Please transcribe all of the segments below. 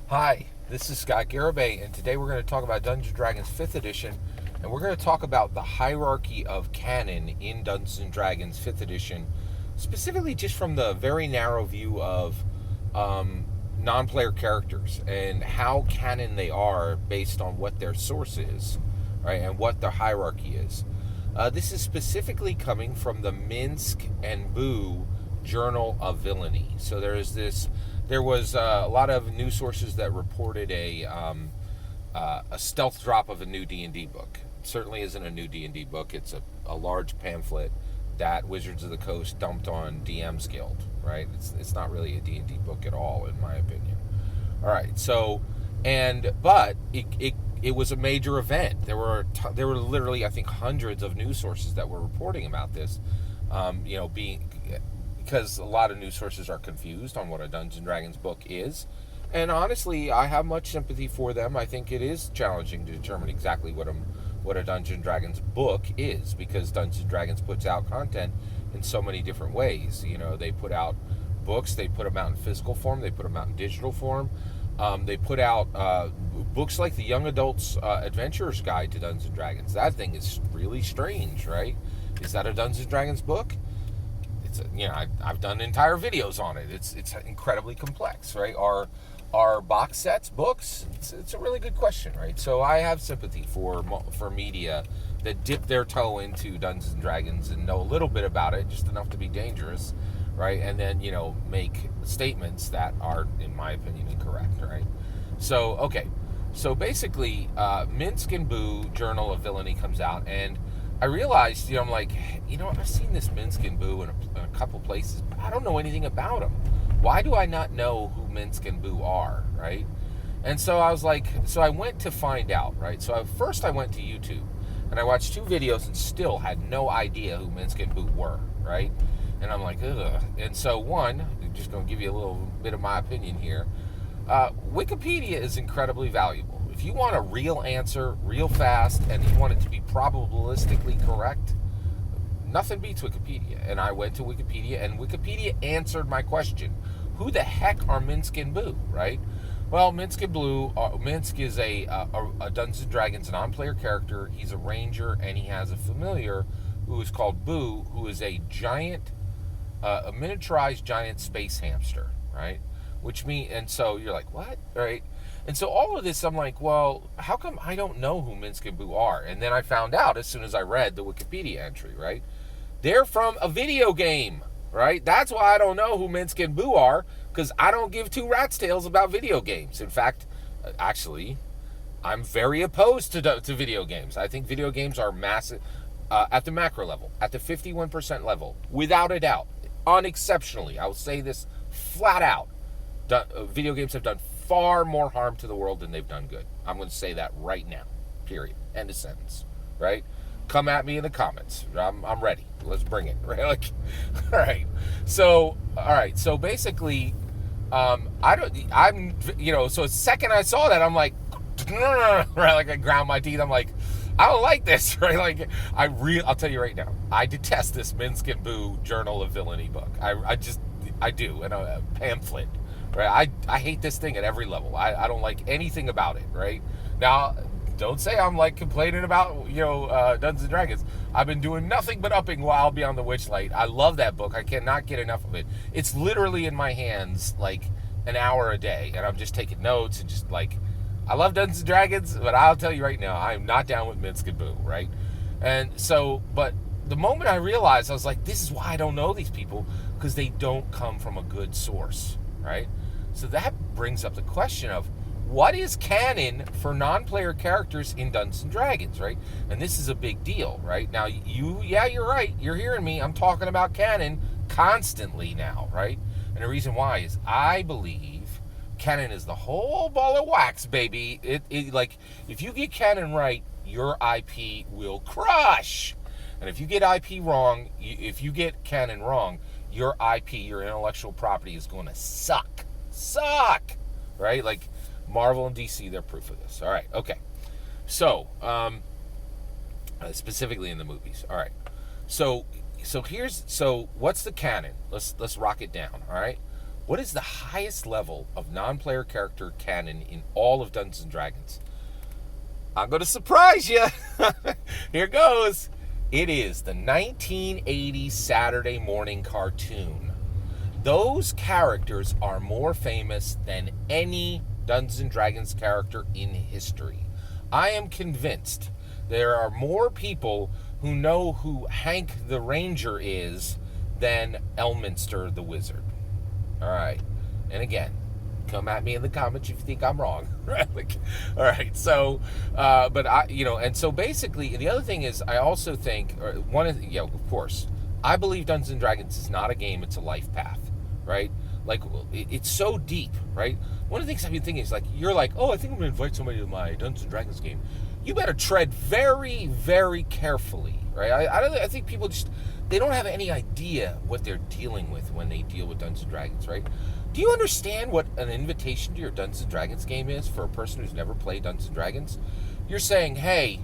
Hi, this is Scott Garibay, and today we're going to talk about Dungeons & Dragons 5th Edition, and we're going to talk about the hierarchy of canon in Dungeons & Dragons 5th Edition, specifically just from the very narrow view of non-player characters and how canon they are based on what their source is, right, and what their hierarchy is. This is specifically coming from the Minsc and Boo Journal of Villainy. So there was a lot of news sources that reported a stealth drop of a new D&D book. It certainly isn't a new D&D book. It's a large pamphlet that Wizards of the Coast dumped on DM's Guild, right? It's not really a D&D book at all, in my opinion. All right, so but it was a major event. There were literally, I think, hundreds of news sources that were reporting about this. Because a lot of news sources are confused on what a Dungeons & Dragons book is. And honestly, I have much sympathy for them. I think it is challenging to determine exactly what a Dungeons & Dragons book is, because Dungeons & Dragons puts out content in so many different ways. You know, they put out books, they put them out in physical form, they put them out in digital form. They put out books like the Young Adults Adventurer's Guide to Dungeons & Dragons. That thing is really strange, right? Is that a Dungeons & Dragons book? I've done entire videos on it. It's incredibly complex, right? Are box sets books? It's a really good question, right? So I have sympathy for media that dip their toe into Dungeons and Dragons and know a little bit about it, just enough to be dangerous, right? And then make statements that are, in my opinion, incorrect, right? So basically, Minsc and Boo Journal of Villainy comes out, and I realized, I'm like, I've seen this Minsc and Boo in a couple places, but I don't know anything about them. Why do I not know who Minsc and Boo are, right? And so I was like, so I went to find out, right? So first I went to YouTube, and I watched 2 videos and still had no idea who Minsc and Boo were, right? And I'm like, ugh. And so I'm just going to give you a little bit of my opinion here. Wikipedia is incredibly valuable. If you want a real answer, real fast, and you want it to be probabilistically correct, nothing beats Wikipedia. And I went to Wikipedia, and Wikipedia answered my question. Who the heck are Minsc and Boo, right? Well, Minsc and Boo, Minsc is a Dungeons & Dragons non-player character. He's a ranger, and he has a familiar who is called Boo, who is a giant, a miniaturized giant space hamster, right? And so you're like, what, right? And so all of this, I'm like, well, how come I don't know who Minsc and Boo are? And then I found out as soon as I read the Wikipedia entry, right? They're from a video game, right? That's why I don't know who Minsc and Boo are, because I don't give 2 rat's tails about video games. In fact, actually, I'm very opposed to video games. I think video games are massive at the macro level, at the 51% level, without a doubt, unexceptionally. I will say this flat out. Video games have done far more harm to the world than they've done good. I'm going to say that right now. Period. End of sentence. Right? Come at me in the comments. I'm ready. Let's bring it. Right? Like, all right. So basically, so the second I saw that, I'm like, right? Like I ground my teeth. I'm like, I don't like this, right? Like, I'll tell you right now, I detest this Minsc and Boo Journal of Villainy book. I do, and a pamphlet. Right, I hate this thing at every level. I don't like anything about it. Right now, don't say I'm like complaining about Dungeons & Dragons. I've been doing nothing but upping Wild Beyond the Witchlight. I love that book. I cannot get enough of it. It's literally in my hands like an hour a day, and I'm just taking notes and just like, I love Dungeons & Dragons, but I'll tell you right now, I am not down with Minsc and Boo. Right, and so, but the moment I realized, I was like, this is why I don't know these people, because they don't come from a good source. Right. So that brings up the question of what is canon for non-player characters in Dungeons & Dragons, right? And this is a big deal, right? Now, you're right. You're hearing me. I'm talking about canon constantly now, right? And the reason why is I believe canon is the whole ball of wax, baby. It like, if you get canon right, your IP will crush. And if you get IP wrong, if you get canon wrong, your IP, your intellectual property, is going to suck, right? Like Marvel and DC, they're proof of this. All right, okay. So, specifically in the movies. All right. So what's the canon? Let's rock it down. All right. What is the highest level of non-player character canon in all of Dungeons and Dragons? I'm going to surprise you. Here goes. It is the 1980 Saturday morning cartoon. Those characters are more famous than any Dungeons and Dragons character in history. I am convinced there are more people who know who Hank the Ranger is than Elminster the Wizard. All right. And again, come at me in the comments if you think I'm wrong. Right? All right. So, but and so basically, the other thing is, I also think, of course, I believe Dungeons and Dragons is not a game; it's a life path, right? Like, it's so deep, right? One of the things I've been thinking is, like, you're like, oh, I think I'm going to invite somebody to my Dungeons and Dragons game. You better tread very, very carefully, right? I think people they don't have any idea what they're dealing with when they deal with Dungeons and Dragons, right? Do you understand what an invitation to your Dungeons and Dragons game is for a person who's never played Dungeons and Dragons? You're saying, hey,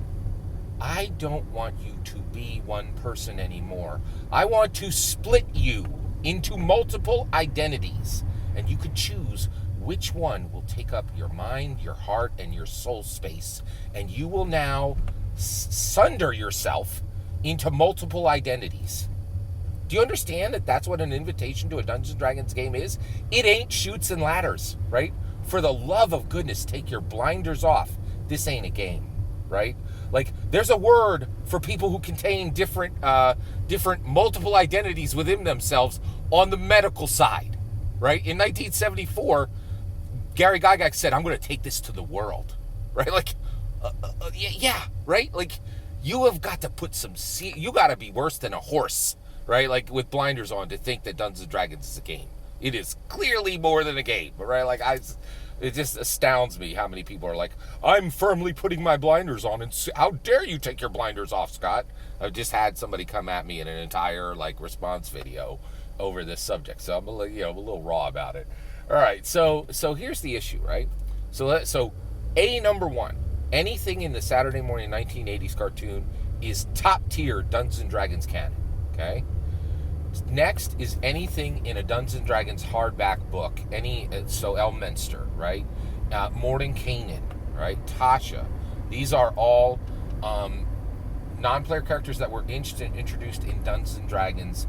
I don't want you to be one person anymore. I want to split you into multiple identities, and you could choose which one will take up your mind, your heart, and your soul space, and you will now sunder yourself into multiple identities. Do you understand that that's what an invitation to a Dungeons & Dragons game is? It ain't Chutes and Ladders, right? For the love of goodness, take your blinders off. This ain't a game, right? Like, there's a word for people who contain different multiple identities within themselves on the medical side, right? In 1974, Gary Gygax said, I'm going to take this to the world, right? Like, yeah, right? Like, you have got to put you got to be worse than a horse, right? Like, with blinders on to think that Dungeons & Dragons is a game. It is clearly more than a game, right? Like, it just astounds me how many people are like, I'm firmly putting my blinders on, and how dare you take your blinders off, Scott? I've just had somebody come at me in an entire, response video over this subject, so I'm a little raw about it. All right, so here's the issue, right? So number one, anything in the Saturday morning 1980s cartoon is top tier Dungeons & Dragons canon, okay? Next is anything in a Dungeons & Dragons hardback book, Elminster, right? Mordenkainen, right? Tasha. These are all non-player characters that were introduced in Dungeons & Dragons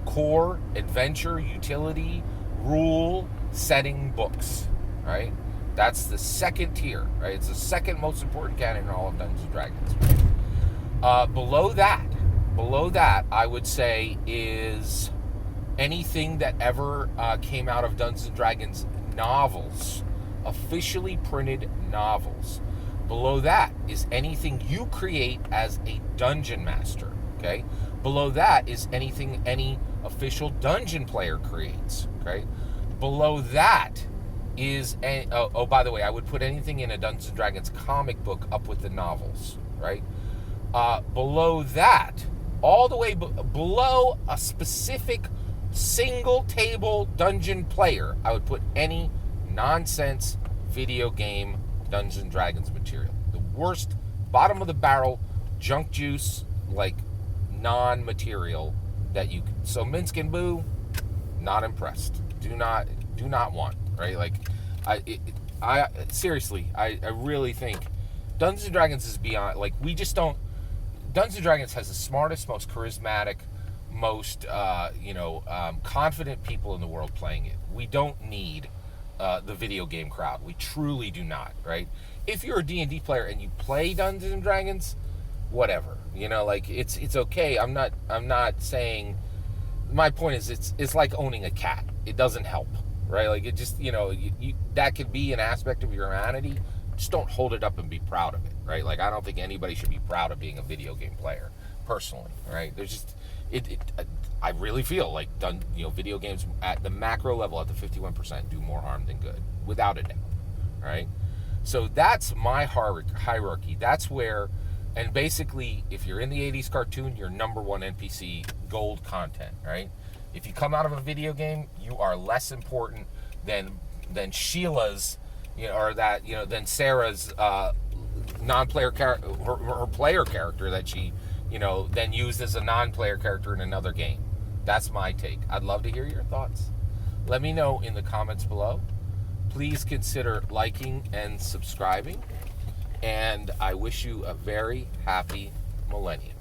core, adventure, utility, rule, setting books, right? That's the second tier, right? It's the second most important canon in all of Dungeons & Dragons. Right? Below that, I would say, is anything that ever came out of Dungeons & Dragons novels, officially printed novels. Below that is anything you create as a dungeon master, okay? Below that is anything any official dungeon player creates, okay? Below that is, by the way, I would put anything in a Dungeons & Dragons comic book up with the novels, right? Below that, all the way below a specific single table dungeon player, I would put any nonsense video game Dungeons & Dragons material. The worst, bottom of the barrel, junk juice, non-material that you can. So Minsc and Boo, not impressed. Do not want, right? I seriously, I really think Dungeons & Dragons is beyond, we just don't. Dungeons & Dragons has the smartest, most charismatic, most confident people in the world playing it. We don't need the video game crowd. We truly do not, right? If you're a D&D player and you play Dungeons & Dragons, whatever. It's okay. I'm not saying. My point is, it's like owning a cat. It doesn't help, right? It just, that could be an aspect of your humanity. Just don't hold it up and be proud of it, right? I don't think anybody should be proud of being a video game player, personally, right? There's just, I really feel like video games at the macro level, at the 51%, do more harm than good, without a doubt, right? So that's my hierarchy. That's where, and basically, if you're in the 80s cartoon, you're number one NPC gold content, right? If you come out of a video game, you are less important than Sheila's, than Sarah's non-player character, her player character that she, then used as a non-player character in another game. That's my take. I'd love to hear your thoughts. Let me know in the comments below. Please consider liking and subscribing. And I wish you a very happy millennium.